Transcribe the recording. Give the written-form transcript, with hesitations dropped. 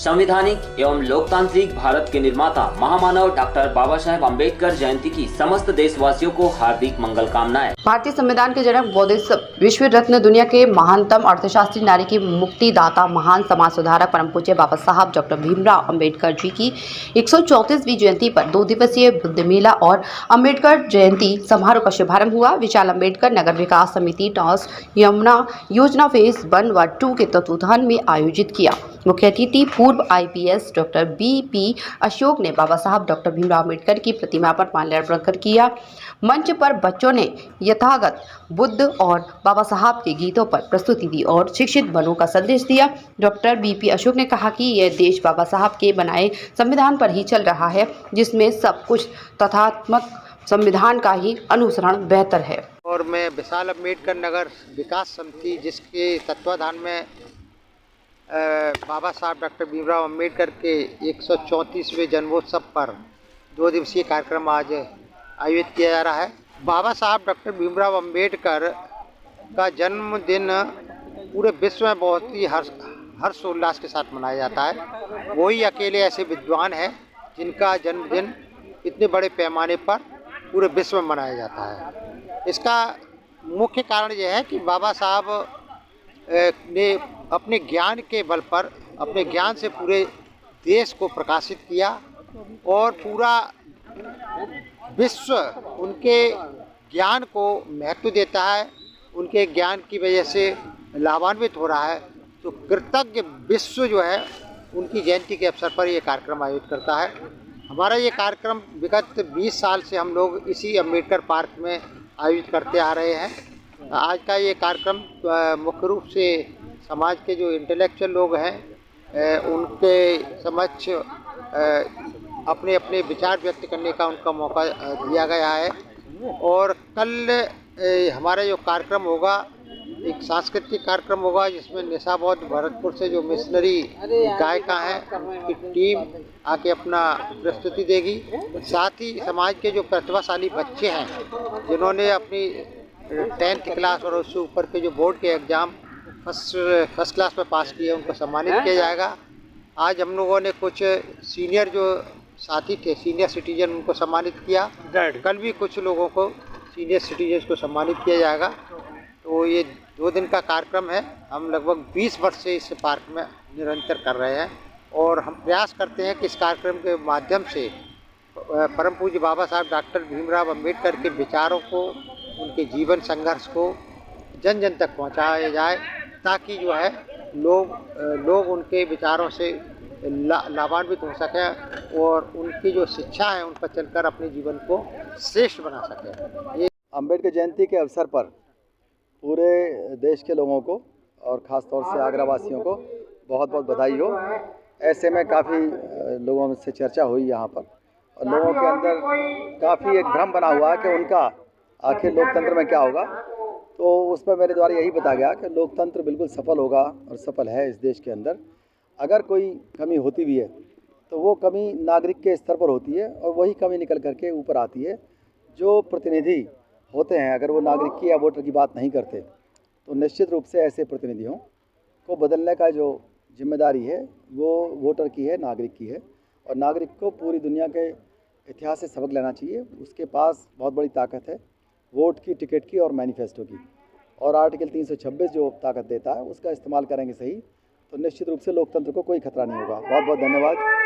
संवैधानिक एवं लोकतांत्रिक भारत के निर्माता महामानव डॉक्टर बाबा साहेब अम्बेडकर जयंती की समस्त देशवासियों को हार्दिक मंगल कामनाएं। भारतीय संविधान के जनक, बौद्धिस्ट, विश्व रत्न, दुनिया के महानतम अर्थशास्त्री, नारी की मुक्तिदाता, महान समाज सुधारक परम पूज्य बाबा साहब डॉक्टर भीमराव अम्बेडकर जी की 134वीं जयंती पर 2 दिवसीय बुद्ध मेला और अम्बेडकर जयंती समारोह का शुभारंभ हुआ। विशाल अम्बेडकर नगर विकास समिति टॉस यमुना योजना फेज 1 व 2 के तत्वावधान में आयोजित किया। मुख्य अतिथि पूर्व IPS डॉक्टर BP अशोक ने बाबा साहब डॉक्टर भीमराव अम्बेडकर की प्रतिमा पर माल्यार्पण किया। मंच पर बच्चों ने यथागत बुद्ध और बाबा साहब के गीतों पर प्रस्तुति दी और शिक्षित बनों का संदेश दिया। डॉक्टर BP अशोक ने कहा कि यह देश बाबा साहब के बनाए संविधान पर ही चल रहा है, जिसमें सब कुछ तथात्मक संविधान का ही अनुसरण बेहतर है। और मैं विशाल अम्बेडकर नगर विकास समिति, जिसके तत्वाधान में बाबा साहब डॉक्टर भीमराव अम्बेडकर के 134वें जन्मोत्सव पर 2 दिवसीय कार्यक्रम आज आयोजित किया जा रहा है। बाबा साहब डॉक्टर भीमराव अम्बेडकर का जन्मदिन पूरे विश्व में बहुत ही हर्षोल्लास के साथ मनाया जाता है। वही अकेले ऐसे विद्वान हैं जिनका जन्मदिन इतने बड़े पैमाने पर पूरे विश्व में मनाया जाता है। इसका मुख्य कारण यह है कि बाबा साहब ने अपने ज्ञान के बल पर, अपने ज्ञान से पूरे देश को प्रकाशित किया और पूरा विश्व उनके ज्ञान को महत्व देता है। उनके ज्ञान की वजह से लाभान्वित हो रहा है। तो कृतज्ञ विश्व जो है उनकी जयंती के अवसर पर ये कार्यक्रम आयोजित करता है। हमारा ये कार्यक्रम विगत 20 साल से हम लोग इसी अम्बेडकर पार्क में आयोजित करते आ रहे हैं। आज का ये कार्यक्रम मुख्य रूप से समाज के जो इंटेलेक्चुअल लोग हैं उनके समक्ष अपने अपने विचार व्यक्त करने का उनका मौका दिया गया है। और कल हमारा जो कार्यक्रम होगा, एक सांस्कृतिक कार्यक्रम होगा, जिसमें निशाबौद्ध भरतपुर से जो मिशनरी गायिका हैं उनकी टीम आके अपना प्रस्तुति देगी। साथ ही समाज के जो प्रतिभाशाली बच्चे हैं जिन्होंने अपनी 10th क्लास और उससे ऊपर के जो बोर्ड के एग्ज़ाम फर्स्ट क्लास में पास किए, उनको सम्मानित किया जाएगा। आज हम लोगों ने कुछ सीनियर जो साथी थे, सीनियर सिटीजन, उनको सम्मानित किया। कल भी कुछ लोगों को, सीनियर सिटीजन को सम्मानित किया जाएगा। तो ये 2 दिन का कार्यक्रम है। हम लगभग 20 वर्ष से इस पार्क में निरंतर कर रहे हैं और हम प्रयास करते हैं कि इस कार्यक्रम के माध्यम से परम पूज्य बाबा साहब डॉक्टर भीमराव अम्बेडकर के विचारों को, उनके जीवन संघर्ष को जन जन तक पहुंचाया जाए, ताकि जो है लोग उनके विचारों से लाभान्वित हो सकें और उनकी जो शिक्षा है उन पर चलकर अपने जीवन को श्रेष्ठ बना सकें। ये अम्बेडकर जयंती के अवसर पर पूरे देश के लोगों को और ख़ास तौर से आगरा वासियों को बहुत बहुत बधाई हो। ऐसे में काफ़ी लोगों से चर्चा हुई यहाँ पर और लोगों के अंदर काफ़ी एक भ्रम बना हुआ है कि उनका आखिर लोकतंत्र में क्या होगा। तो उसमें मेरे द्वारा यही बताया गया कि लोकतंत्र बिल्कुल सफल होगा और सफल है इस देश के अंदर। अगर कोई कमी होती भी है तो वो कमी नागरिक के स्तर पर होती है और वही कमी निकल करके ऊपर आती है। जो प्रतिनिधि होते हैं, अगर वो नागरिक की या वोटर की बात नहीं करते तो निश्चित रूप से ऐसे प्रतिनिधियों को बदलने का जो जिम्मेदारी है वो वोटर की है, नागरिक की है। और नागरिक को पूरी दुनिया के इतिहास से सबक लेना चाहिए। उसके पास बहुत बड़ी ताकत है, वोट की, टिकट की और मैनिफेस्टो की। और आर्टिकल 326 जो ताकत देता है उसका इस्तेमाल करेंगे सही तो निश्चित रूप से लोकतंत्र को कोई खतरा नहीं होगा। बहुत बहुत धन्यवाद।